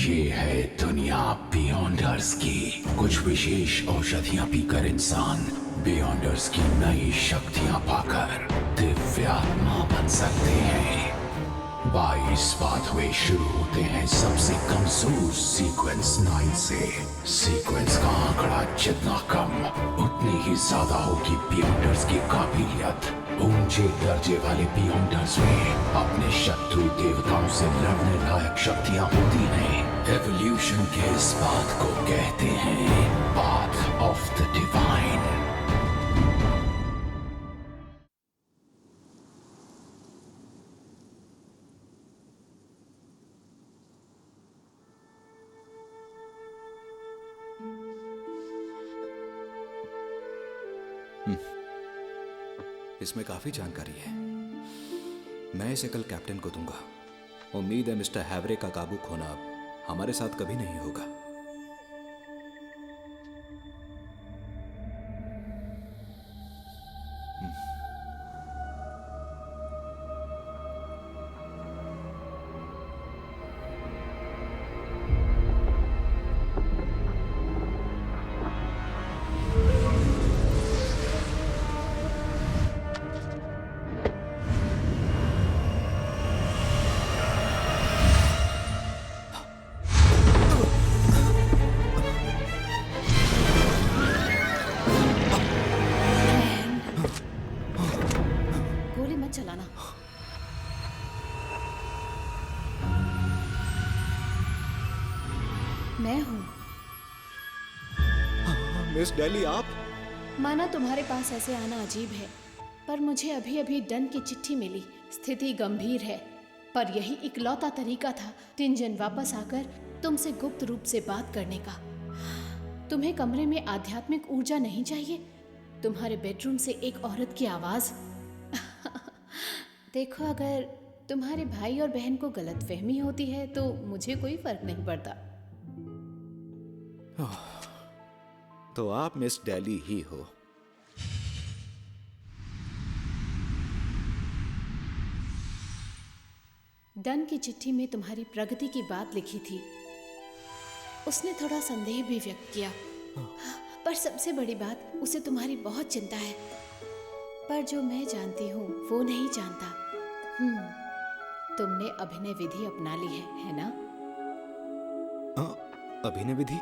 ये है दुनिया बियॉन्डर्स की। कुछ विशेष औषधियां पीकर इंसान बियॉन्डर्स की नई शक्तियां पाकर दिव्यात्मा बन सकते हैं। 22 पाथवे शुरू होते हैं सबसे कमजोर सीक्वेंस 9 से। सीक्वेंस का आंकड़ा जितना कम उतनी ही ज्यादा होगी बियॉन्डर्स की काबिलियत। ऊंचे दर्जे वाले बियॉन्डर्स में अपने शत्रु देवताओं से लड़ने लायक शक्तियां होती हैं। एवोल्यूशन के इस बात को कहते हैं पाथ ऑफ द डिवाइन। इसमें काफी जानकारी है। मैं इसे कल कैप्टन को दूंगा। उम्मीद है मिस्टर हैवरे का काबू खोना अब हमारे साथ कभी नहीं होगा। गोली मत चलाना। मैं हूं। मिस डेली आप? माना तुम्हारे पास ऐसे आना अजीब है, पर मुझे अभी अभी डन की चिट्ठी मिली। स्थिति गंभीर है, पर यही इकलौता तरीका था टिंजन वापस आकर तुमसे गुप्त रूप से बात करने का। तुम्हें कमरे में आध्यात्मिक ऊर्जा नहीं चाहिए? तुम्हारे बेडरूम से एक औरत की आवाज। देखो, अगर तुम्हारे भाई और बहन को गलतफहमी होती है तो मुझे कोई फर्क नहीं पड़ता। तो आप मिस डेली ही हो। डन की चिट्ठी में तुम्हारी प्रगति की बात लिखी थी। उसने थोड़ा संदेह भी व्यक्त किया, पर सबसे बड़ी बात, उसे तुम्हारी बहुत चिंता है। पर जो मैं जानती हूँ वो नहीं जानता। तुमने अभिनय विधि अपना ली है ना? अभिनय विधि?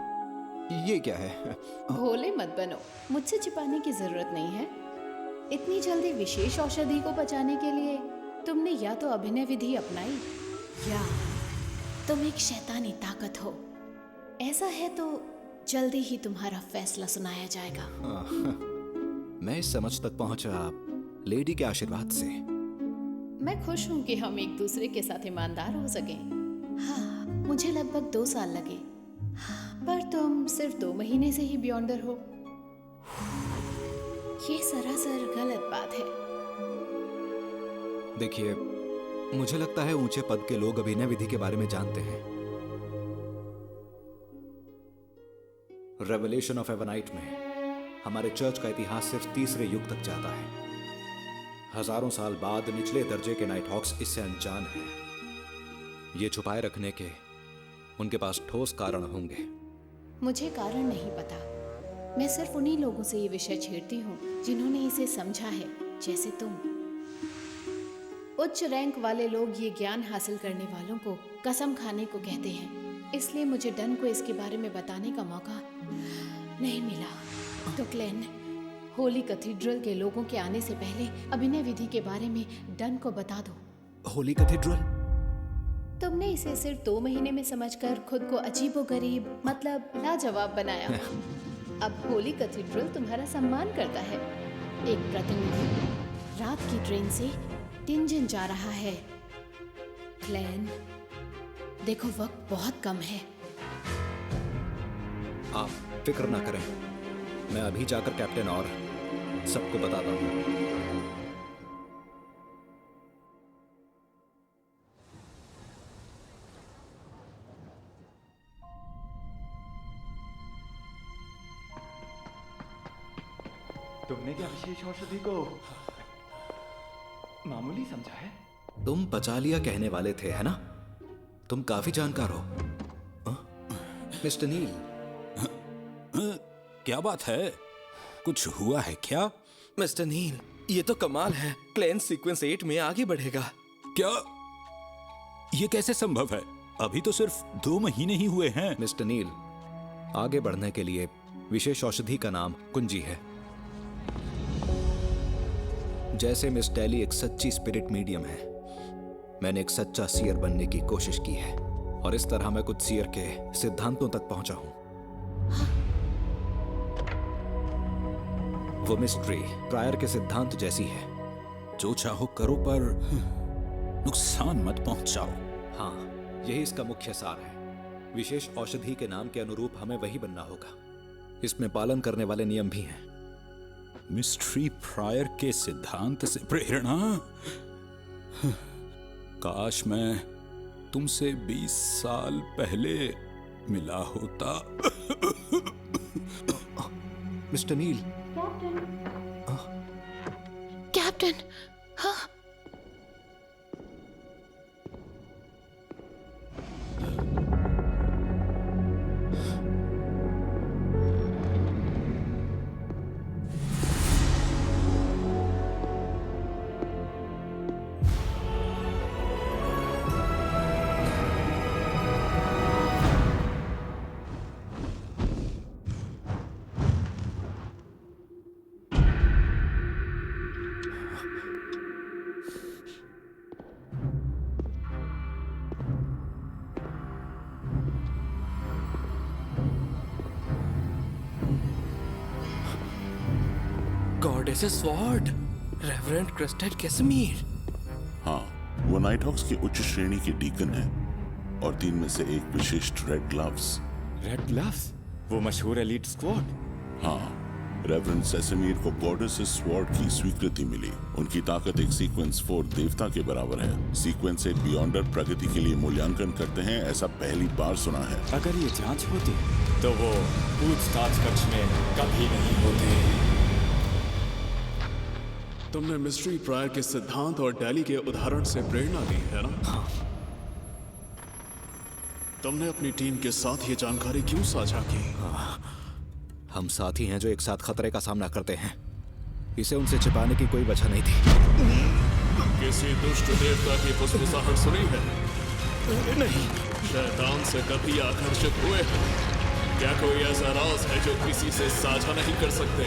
ये क्या है? भोले मत बनो, मुझसे छिपाने की जरूरत नहीं है। इतनी जल्दी विशेष औषधि को बचाने के लिए तुमने या तो अभिनय विधि अपनाई या तुम एक शैतानी ताकत हो। ऐसा है तो जल्दी ही तुम्हारा फैसला सुनाया जाएगा। मैं इस समझ तक पहुंचा लेडी के आशीर्वाद से। मैं खुश हूँ कि हम एक दूसरे के साथ ईमानदार हो सकें। हाँ, मुझे लगभग 2 साल लगे, पर तुम सिर्फ 2 महीने से ही बियॉन्डर हो। ये सरासर गलत बात है। देखिए, मुझे लगता है ऊंचे पद के लोग अभिनय विधि के बारे में जानते हैं। रेवलेशन ऑफ एवनाइट में हमारे चर्च का इतिहास सिर्फ 3रे युग तक जाता है। हजारों साल बाद निचले दर्जे के नाइट हॉक्स इससे अनजान हैं। ये छुपाए रखने के उनके पास ठोस कारण होंगे। मुझे कारण नहीं पता। मैं सिर्फ उन्हीं लोगों से ये विषय छेड़ती हूँ जिन्होंने इसे समझा है, जैसे तुम। उच्च रैंक वाले लोग ये ज्ञान हासिल करने वालों को कसम खाने को कहते हैं। इसलिए मुझे डन को इसके बारे में बताने का मौका नहीं मिला। तो क्लेन, होली कैथेड्रल के लोगों के आने से पहले अभिनय विधि के बारे में डन को बता दो। होली कैथेड्रल? तुमने इसे सिर्फ 2 महीने में समझकर खुद को अजीबोगरीब, मतलब लाजवाब बनाया। अब होली कैथेड्रल तुम्हारा सम्मान करता है। एक प्रतिनिधि रात की ट्रेन से टिंजन जा रहा है। क्लेन, देखो वक्त बहुत कम है। आप फिक्र ना करें, मैं अभी जाकर कैप्टन और सबको बताता हूँ। तुमने क्या विशेष औषधि को मामूली समझा है? तुम पचा लिया कहने वाले थे, है ना? तुम काफी जानकार हो। मिस्टर नील, क्या बात है? कुछ हुआ है क्या? मिस्टर नील, ये तो कमाल है। क्लैन सीक्वेंस 8 में आगे बढ़ेगा। क्या ये कैसे संभव है? अभी तो सिर्फ 2 महीने ही हुए हैं। मिस्टर नील, आगे बढ़ने के लिए विशेष औषधि का नाम कुंजी है। जैसे मिस डैली एक सच्ची स्पिरिट मीडियम है, मैंने एक सच्चा सीयर बनने की कोशिश की है और इस तरह मैं कुछ सीयर के सिद्धांतों तक पहुंचा हूं। वो मिस्ट्री प्रायर के सिद्धांत जैसी है। जो चाहो करो पर नुकसान मत पहुंचाओ। हाँ, यही इसका मुख्य सार है। विशेष औषधि के नाम के अनुरूप हमें वही बनना होगा। इसमें पालन करने वाले नियम भी हैं। मिस्ट्री प्रायर के सिद्धांत से प्रेरणा? काश मैं तुमसे 20 साल पहले मिला होता। Mister Neil. कैप्टन, हाँ। Goddess sword, reverend crested Casimir. हाँ, वो नाइट हॉक्स की उच्च श्रेणी के डीकन है और 3 में से एक विशिष्ट रेड ग्लव्स। रेड ग्लव्स, वो मशहूर एलीट स्क्वाड। हाँ, रेवरेंड सेसेमीर को गॉडेस स्वॉर्ड की स्वीकृति मिली। उनकी ताकत एक सीक्वेंस 4 देवता के बराबर है। सीक्वेंस 8 बियॉन्डर प्रगति के लिए मूल्यांकन करते हैं, ऐसा पहली बार सुना है। अगर ये जांच होती तो वो पूछताछ कक्ष में कभी नहीं होते। तुमने मिस्ट्री प्रायर के सिद्धांत और डैली के उदाहरण से प्रेरणा ली है ना? हाँ। तुमने अपनी टीम के साथ ये जानकारी क्यों साझा की? हम साथी हैं जो एक साथ खतरे का सामना करते हैं। इसे उनसे छिपाने की कोई वजह नहीं थी। किसी दुष्ट देवता की फुसफुसाहट सुनी है? नहीं। शैतान से कभी आकर्षित हुए हैं? क्या कोई ऐसा राज है जो किसी से साझा नहीं कर सकते?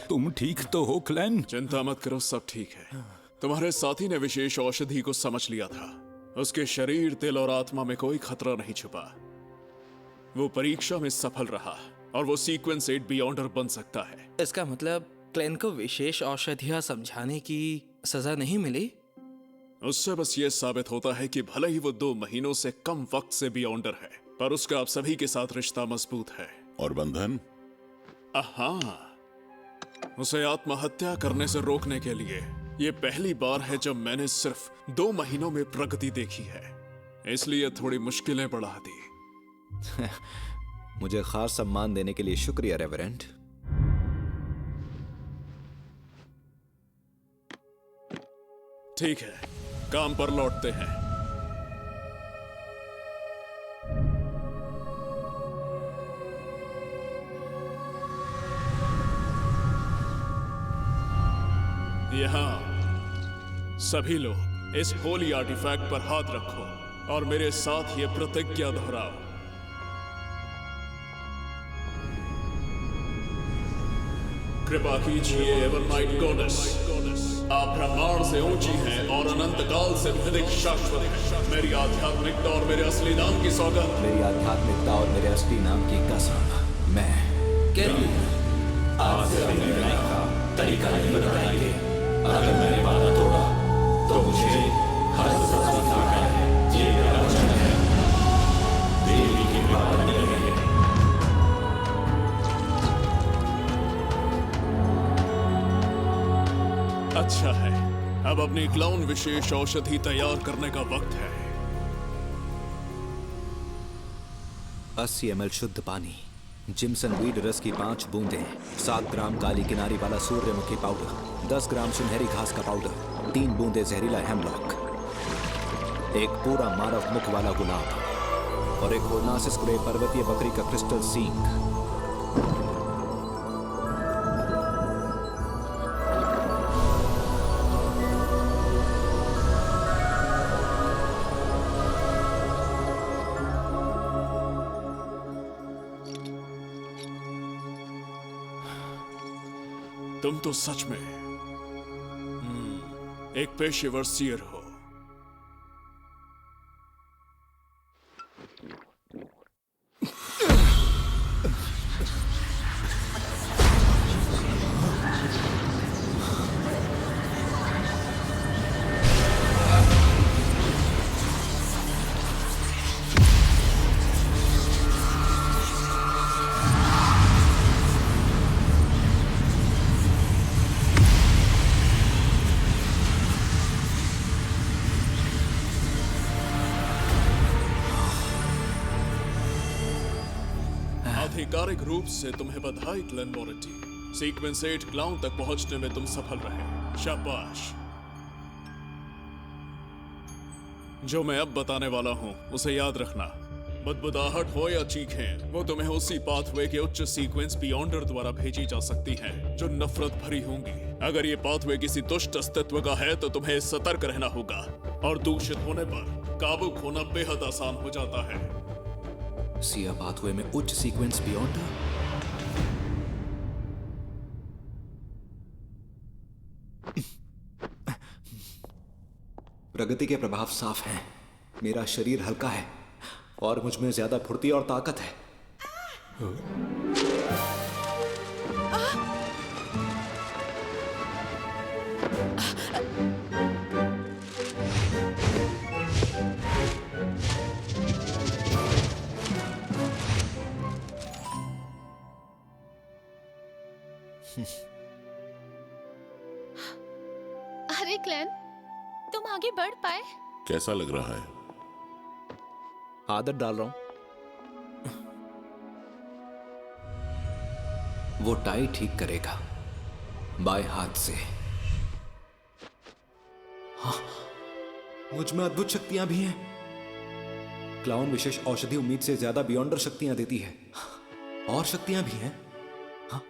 तुम ठीक तो हो क्लैन? चिंता मत करो, सब ठीक है। तुम्हारे साथी ने विशेष औषधि को समझ लिया था। उसके शरीर, दिल और आत्मा में कोई खतरा नहीं छुपा। वो परीक्षा में सफल रहा और वो सीक्वेंस 8 बियॉन्डर बन सकता है। इसका मतलब क्लैन को विशेष औषधियां समझाने की सजा नहीं मिली? उससे बस ये साबित होता है कि भले ही वो 2 महीनों से कम वक्त से बियॉन्डर है, पर उसका आप सभी के साथ रिश्ता मजबूत है। और बंधन? हाँ, उसे आत्महत्या करने से रोकने के लिए ये पहली बार है जब मैंने सिर्फ 2 महीनों में प्रगति देखी है, इसलिए थोड़ी मुश्किलें बढ़ा दी। मुझे खास सम्मान देने के लिए शुक्रिया रेवरेंड। ठीक है, काम पर लौटते हैं। यहाँ सभी लोग इस होली आर्टिफैक्ट पर हाथ रखो और मेरे साथ ये प्रतिज्ञा दोहराओ। कृपा कीजिए एवर नाइट गॉडेस, आप ब्रह्मांड से ऊंची हैं और अनंत काल से अधिक शाश्वत हैं। मेरी आध्यात्मिकता और मेरे असली नाम की सौगंध। मेरी आध्यात्मिकता और मेरे असली नाम की कसम। मैं आज से अपने रहने का तरीका नहीं बताएंगे। अगर मैंने वादा तोड़ा तो मुझे हर सजा दिखाना है। ये मेरा वचन है। देवी की कृपा बनी रहे। अच्छा है, अब अपनी क्लाउन विशेष औषधि तैयार करने का वक्त है। 80 ml शुद्ध पानी, जिमसन वीड रस की 5 बूंदें, 7 ग्राम काली किनारी वाला सूर्यमुखी पाउडर, 10 ग्राम सुनहरी घास का पाउडर, 3 बूंदें जहरीला हेमलॉक, एक पूरा मानव मुख वाला गुलाब और एक ओरनासिस ग्रे पर्वतीय बकरी का क्रिस्टल सींग। तुम तो सच में एक पेशेवर सीयर हो। आधिकारिक रूप से तुम्हें बधाई ग्लेन मोरेटी। सीक्वेंस 8 क्लाउन तक पहुंचने में तुम सफल रहे, शाबाश। जो मैं अब बताने वाला हूं उसे याद रखना। बदबुदाहट हो या चीखें, वो तुम्हें उसी पाथवे के उच्च सीक्वेंस बियॉन्डर द्वारा भेजी जा सकती हैं, जो नफरत भरी होंगी। अगर ये पाथवे किसी दुष्ट अस्तित्व का है तो तुम्हें सतर्क रहना होगा, और दूषित होने पर काबू खोना बेहद आसान हो जाता है। सिया पाथवे में उच्च सीक्वेंस बियॉन्डर? प्रगति के प्रभाव साफ हैं। मेरा शरीर हल्का है और मुझ में ज्यादा फुर्ती और ताकत है। अरे क्लैन, तुम आगे बढ़ पाए? कैसा लग रहा है? आदत डाल रहा हूं। वो टाई ठीक करेगा बाएं हाथ से। हाँ, मुझ में अद्भुत शक्तियां भी हैं। क्लाउन विशेष औषधि उम्मीद से ज्यादा बियॉन्डर शक्तियां देती है। और शक्तियां भी हैं। हाँ,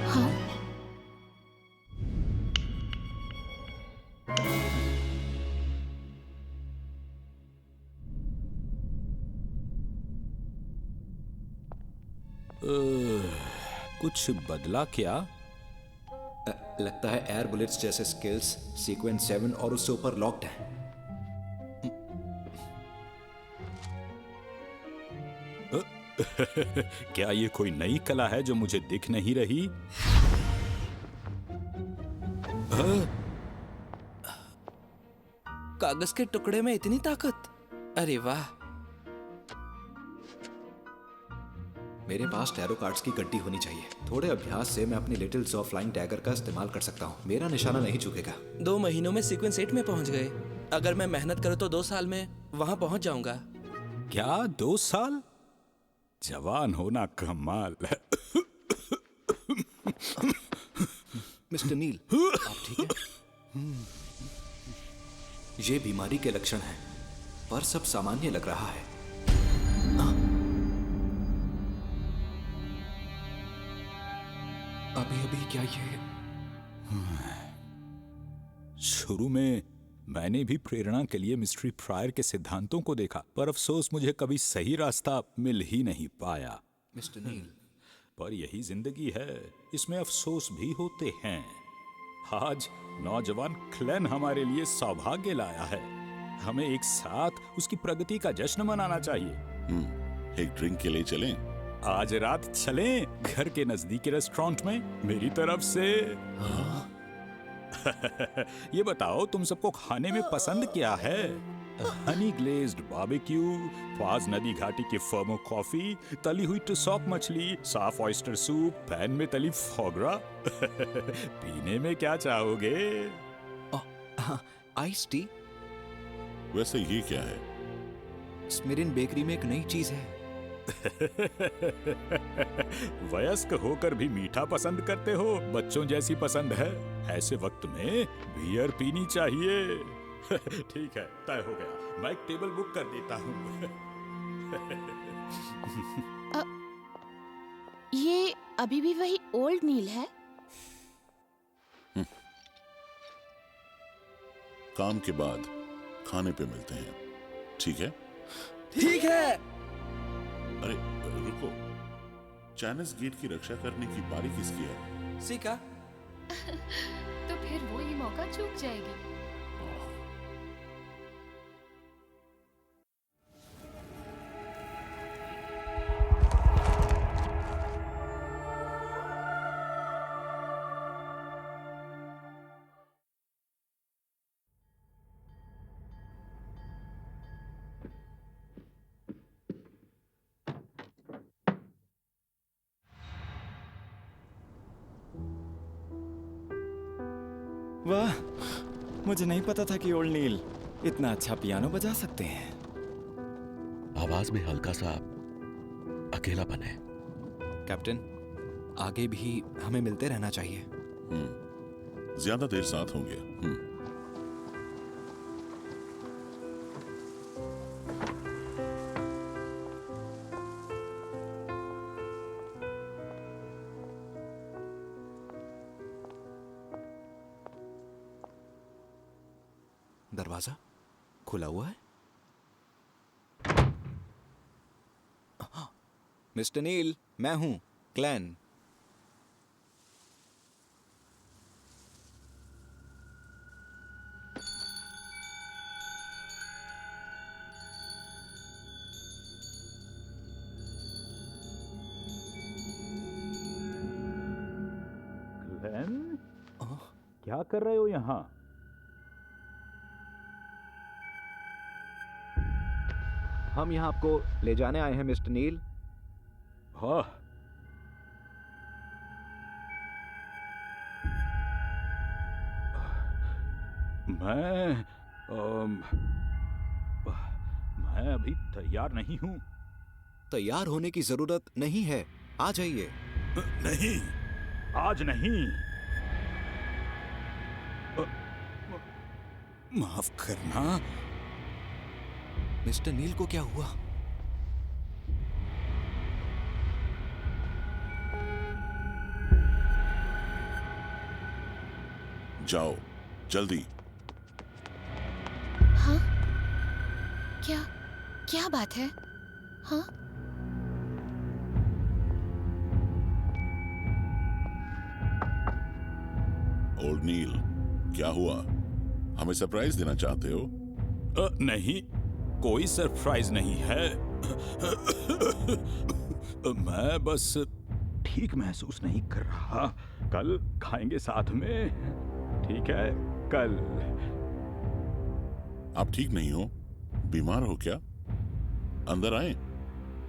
हाँ। कुछ बदला क्या? लगता है एयर बुलेट्स जैसे स्किल्स सीक्वेंस 7 और उससे ऊपर लॉक्ड हैं। क्या ये कोई नई कला है जो मुझे दिख नहीं रही? कागज के टुकड़े में इतनी ताकत! अरे वाह! मेरे पास टैरो कार्ड्स की गड्डी होनी चाहिए। थोड़े अभ्यास से मैं अपनी लिटिल जॉ फ्लाइंग टैगर का इस्तेमाल कर सकता हूँ। मेरा निशाना नहीं चुकेगा। 2 महीनों में सीक्वेंस 8 में पहुंच गए। अगर मैं मेहनत करूं तो 2 साल में वहां पहुंच जाऊंगा। क्या 2 साल? जवान होना कमाल है। मिस्टर नील, आप ठीक हैं? ये बीमारी के लक्षण हैं, पर सब सामान्य लग रहा है। अभी अभी क्या ये? शुरू में मैंने भी प्रेरणा के लिए मिस्ट्री प्रायर के सिद्धांतों को देखा, पर अफसोस मुझे कभी सही रास्ता मिल ही नहीं पाया। मिस्टर नील, पर यही जिंदगी है, इसमें अफसोस भी होते हैं। आज नौजवान क्लेन हमारे लिए सौभाग्य लाया है। हमें एक साथ उसकी प्रगति का जश्न मनाना चाहिए। एक ड्रिंक के लिए चलें? आज रात चलें घर के नजदीकी रेस्टोरेंट में, मेरी तरफ से। ये बताओ तुम सबको खाने में पसंद क्या है? हनी ग्लेज्ड बारबेक्यू, फाज नदी घाटी की फर्मो कॉफी, तली हुई टुसॉक मछली, साफ ऑयस्टर सूप, पैन में तली फोगरा। पीने में क्या चाहोगे? Ice tea. वैसे ये क्या है? स्मिरिन बेकरी में एक नई चीज है। वयस्क होकर भी मीठा पसंद करते हो, बच्चों जैसी पसंद है। ऐसे वक्त में बियर पीनी चाहिए। ठीक है, तय हो गया। मैं एक टेबल बुक कर देता हूँ। ये अभी भी वही ओल्ड नील है? काम के बाद खाने पे मिलते हैं, ठीक है? ठीक है। अरे रुको, चाइनीज गेट की रक्षा करने की बारी किसकी है? सीका। तो फिर वो ये मौका चूक जाएगी। वाह, मुझे नहीं पता था कि ओल्ड नील इतना अच्छा पियानो बजा सकते हैं। आवाज में हल्का सा अकेलापन है। कैप्टन, आगे भी हमें मिलते रहना चाहिए। ज्यादा देर साथ होंगे। दरवाजा खुला हुआ है। मिस्टर नील, मैं हूं क्लैन। ग्लेन, क्या कर रहे हो यहाँ? हम यहाँ आपको ले जाने आए हैं मिस्टर नील। हाँ, मैं अभी तैयार नहीं हूँ। तैयार होने की जरूरत नहीं है, आ जाइए। नहीं, आज नहीं। माफ करना। मिस्टर नील को क्या हुआ? जाओ जल्दी। हाँ? क्या क्या बात है? हाँ? ओल्ड नील, क्या हुआ? हमें सरप्राइज देना चाहते हो? नहीं, कोई सरप्राइज नहीं है। मैं बस ठीक महसूस नहीं कर रहा। कल खाएंगे साथ में, ठीक है? कल। आप ठीक नहीं हो? बीमार हो क्या? अंदर आए,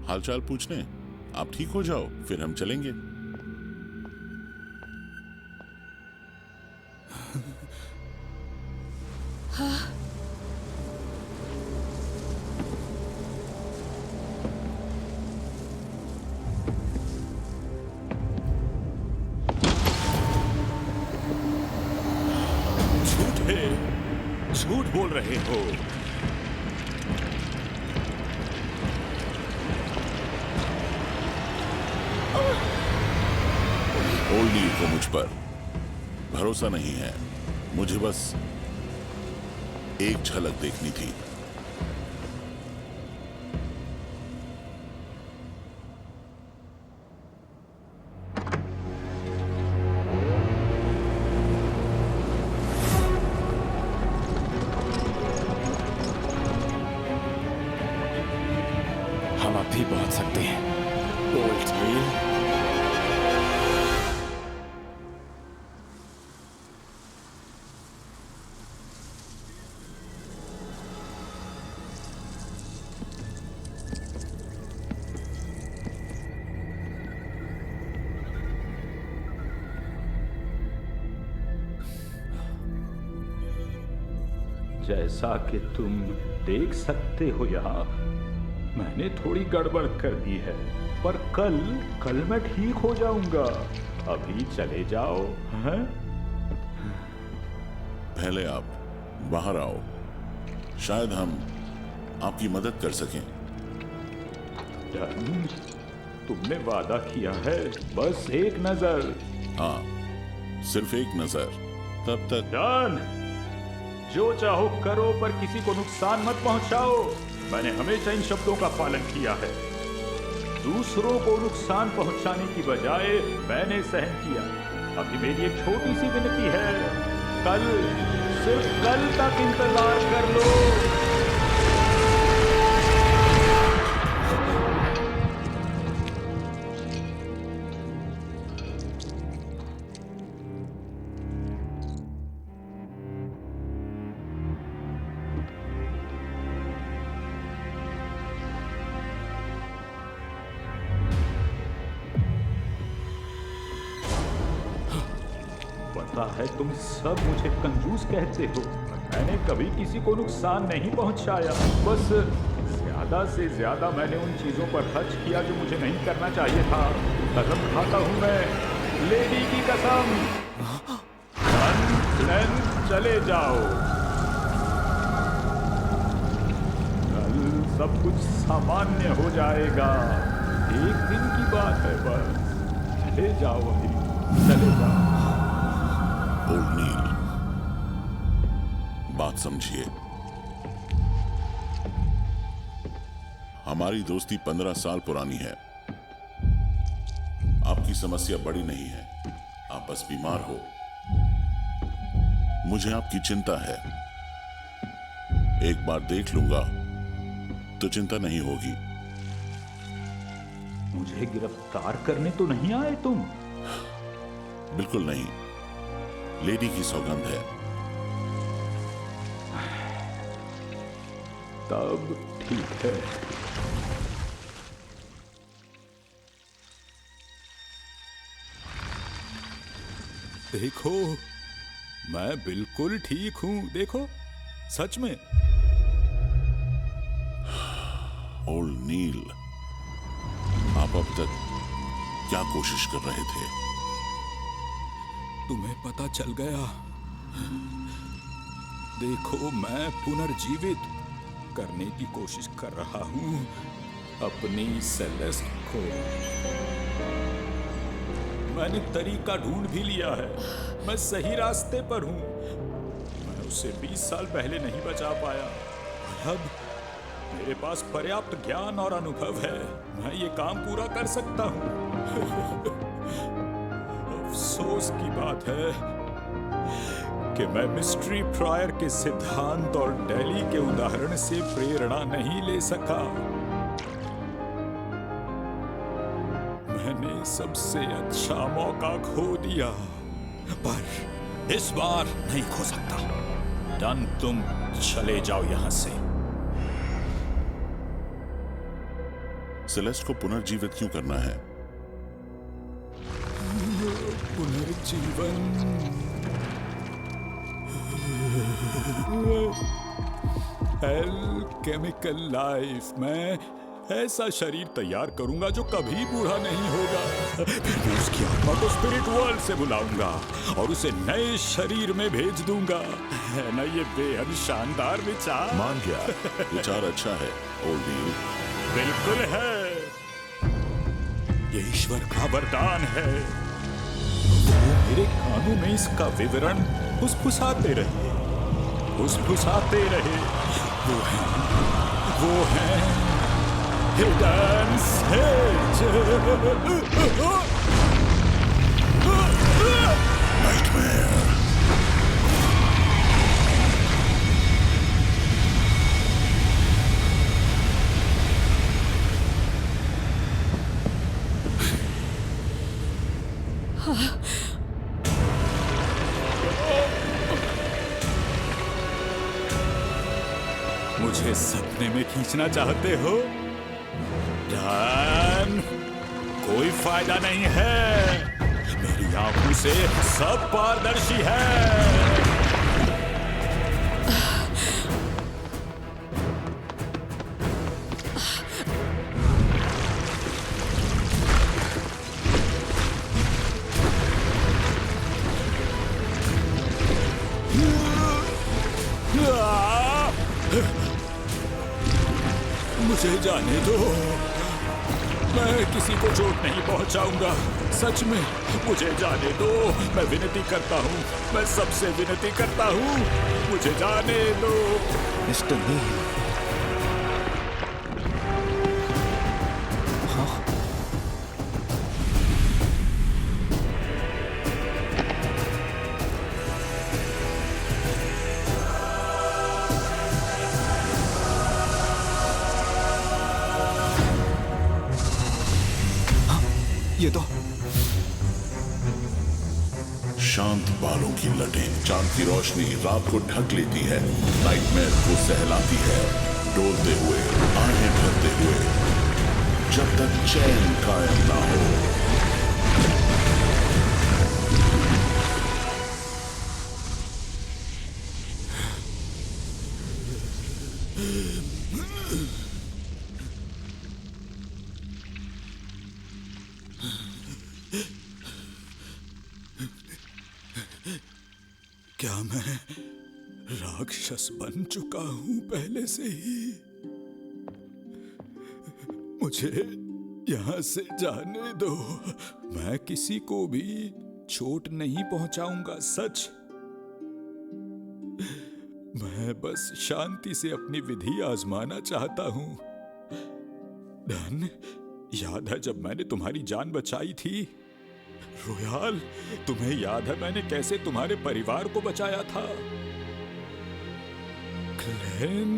हालचाल पूछने। आप ठीक हो जाओ, फिर हम चलेंगे। हाँ? झूठ बोल रहे हो। ओल्ड नील को मुझ पर भरोसा नहीं है। मुझे बस एक झलक देखनी थी। हम अब भी पहुंच सकते हैं, ओल्ड नील। जैसा कि तुम देख सकते हो यहाँ मैंने थोड़ी गड़बड़ कर दी है, पर कल मैं ठीक हो जाऊंगा। अभी चले जाओ। हैं? पहले आप बाहर आओ, शायद हम आपकी मदद कर सकें। डन, तुमने वादा किया है, बस एक नजर। हाँ, सिर्फ एक नजर। तब तक डन, जो चाहो करो, पर किसी को नुकसान मत पहुंचाओ। मैंने हमेशा इन शब्दों का पालन किया है। दूसरों को नुकसान पहुंचाने की बजाय मैंने सहन किया। अभी मेरी एक छोटी सी विनती है, कल, सिर्फ कल तक इंतजार कर लो। पता है तुम सब मुझे कंजूस कहते हो, मैंने कभी किसी को नुकसान नहीं पहुंचाया। बस ज्यादा से ज्यादा मैंने उन चीजों पर खर्च किया जो मुझे नहीं करना चाहिए था। कसम खाता हूं मैं, लेडी की कसम। चले जाओ, कल सब कुछ सामान्य हो जाएगा। एक दिन की बात है बस। चले जाओ, अभी चले जाओ। ओल्ड नील, बात समझिए। हमारी दोस्ती 15 साल पुरानी है। आपकी समस्या बड़ी नहीं है, आप बस बीमार हो। मुझे आपकी चिंता है। एक बार देख लूंगा तो चिंता नहीं होगी। मुझे गिरफ्तार करने तो नहीं आए तुम? बिल्कुल नहीं, लेडी की सौगंध है। तब ठीक है। देखो, मैं बिल्कुल ठीक हूं। देखो, सच में। ओल्ड नील, आप अब तक क्या कोशिश कर रहे थे? तुम्हें पता चल गया। देखो, मैं पुनर्जीवित करने की कोशिश कर रहा हूं अपनी सेलेस्ट को। मैंने तरीका ढूंढ भी लिया है। मैं सही रास्ते पर हूं। मैं उसे 20 साल पहले नहीं बचा पाया। अब मेरे पास पर्याप्त ज्ञान और अनुभव है। मैं ये काम पूरा कर सकता हूं। अफसोस की बात है कि मैं मिस्ट्री प्रायर के सिद्धांत और दिल्ली के उदाहरण से प्रेरणा नहीं ले सका। मैंने सबसे अच्छा मौका खो दिया, पर इस बार नहीं खो सकता। डन, तुम चले जाओ यहां से। सेलेस्ट को पुनर्जीवित क्यों करना है? पुनर्जीवन केमिकल लाइफ में ऐसा शरीर तैयार करूंगा जो कभी बूढ़ा नहीं होगा। फिर उसकी आत्मा को स्पिरिट वर्ल्ड से बुलाऊंगा और उसे नए शरीर में भेज दूंगा। है ना ये बेहद शानदार विचार? मान गया, विचार अच्छा है ओल्ड नील। बिल्कुल है, ये ईश्वर का वरदान है। वो मेरे कानों में इसका विवरण फुसफुसाते रहे, फुसफुसाते रहे। वो है हिडन सेज। नाइटमेयर। मुझे सपने में खींचना चाहते हो? डन, कोई फायदा नहीं है। मेरी आंखों से सब पारदर्शी है। मुझे जाने दो, मैं किसी को चोट नहीं पहुंचाऊंगा। सच में मुझे जाने दो, मैं विनती करता हूँ, मैं सबसे विनती करता हूँ, मुझे जाने दो। मिस्टर नील, ये तो शांत बालों की लटें, चांद की रोशनी रात को ढक लेती है, नाइटमेयर को सहलाती है, डोलते हुए, आहें भरते हुए, जब तक चैन कायम ना हो। क्या मैं राक्षस बन चुका हूं पहले से ही? मुझे यहां से जाने दो, मैं किसी को भी चोट नहीं पहुंचाऊंगा। सच, मैं बस शांति से अपनी विधि आजमाना चाहता हूं। धन, याद है जब मैंने तुम्हारी जान बचाई थी? रोयाल, तुम्हें याद है मैंने कैसे तुम्हारे परिवार को बचाया था? क्लेन,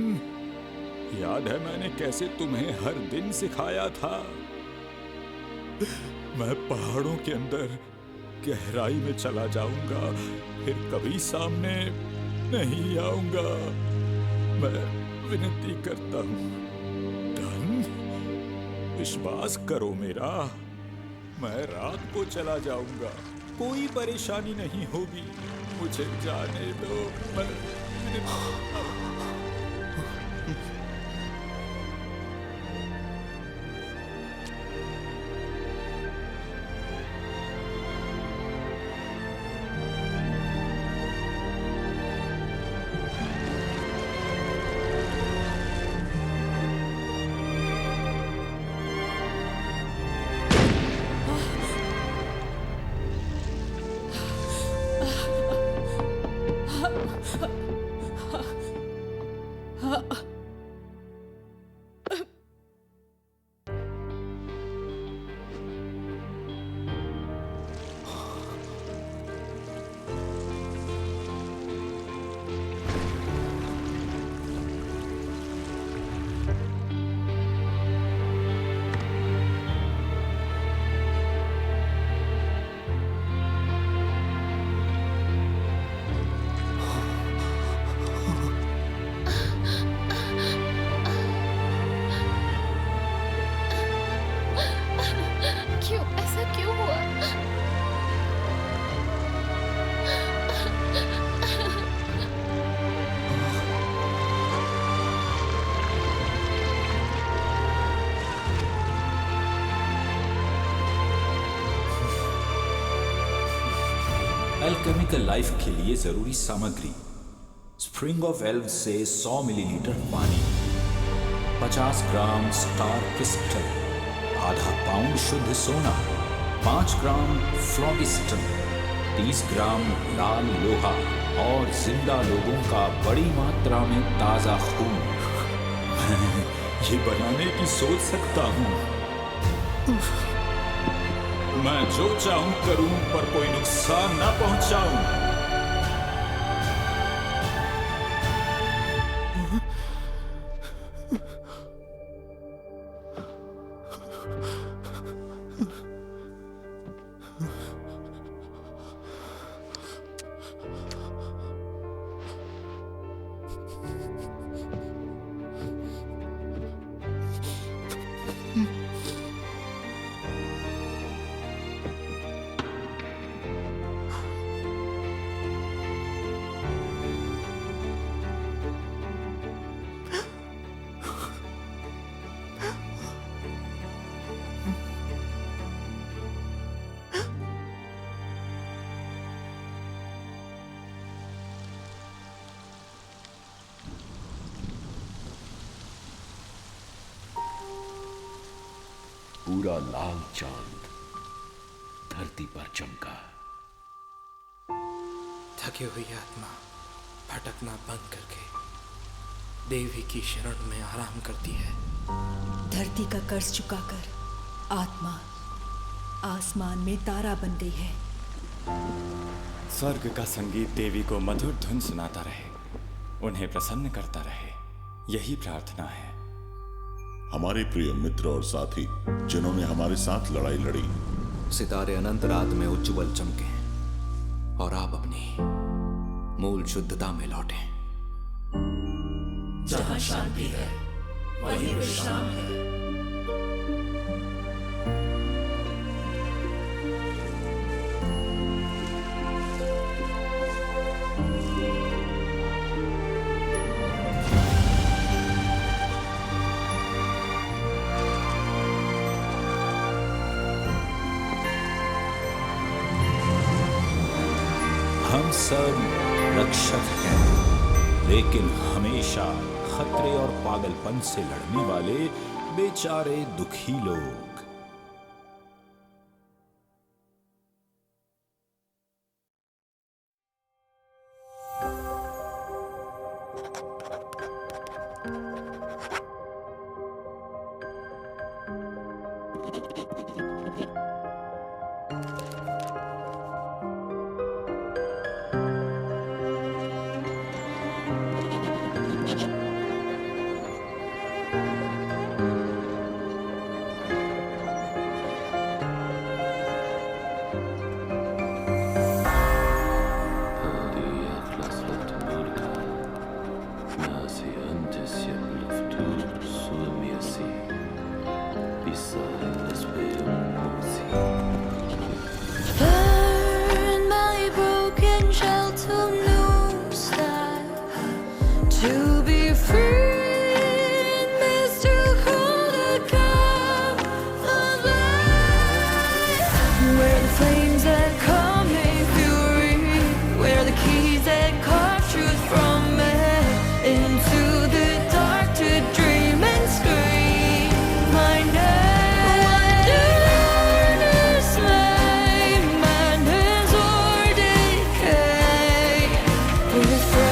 याद है मैंने कैसे तुम्हें हर दिन सिखाया था? मैं पहाड़ों के अंदर गहराई में चला जाऊंगा, फिर कभी सामने नहीं आऊंगा। मैं विनती करता हूं, डन, विश्वास करो मेरा। मैं रात को चला जाऊंगा, कोई परेशानी नहीं होगी, मुझे जाने दो। मैं एल्केमिकल लाइफ के लिए जरूरी सामग्री: स्प्रिंग ऑफ एल्व से 100 मिलीलीटर पानी, 50 ग्राम स्टार क्रिस्टल, आधा पाउंड शुद्ध सोना, 5 ग्राम फ्लॉगिस्टन, 30 ग्राम लाल लोहा और जिंदा लोगों का बड़ी मात्रा में ताजा खून। मैं ये बनाने की सोच सकता हूँ। मैं जो चाहूं करूं, पर कोई नुकसान ना पहुंचाऊं। पूरा लाल चांद धरती पर चमका। थकी हुई आत्मा भटकना बंद करके देवी की शरण में आराम करती है। धरती का कर्ज चुकाकर आत्मा आसमान में तारा बन गई है। स्वर्ग का संगीत देवी को मधुर धुन सुनाता रहे, उन्हें प्रसन्न करता रहे, यही प्रार्थना है। हमारे प्रिय मित्र और साथी जिन्होंने हमारे साथ लड़ाई लड़ी, सितारे अनंत रात में उज्ज्वल चमके और आप अपनी मूल शुद्धता में लौटे। जहां शांति है वहीं विश्राम है। हम सब रक्षक हैं, लेकिन हमेशा खतरे और पागलपन से लड़ने वाले बेचारे दुखी लोग। With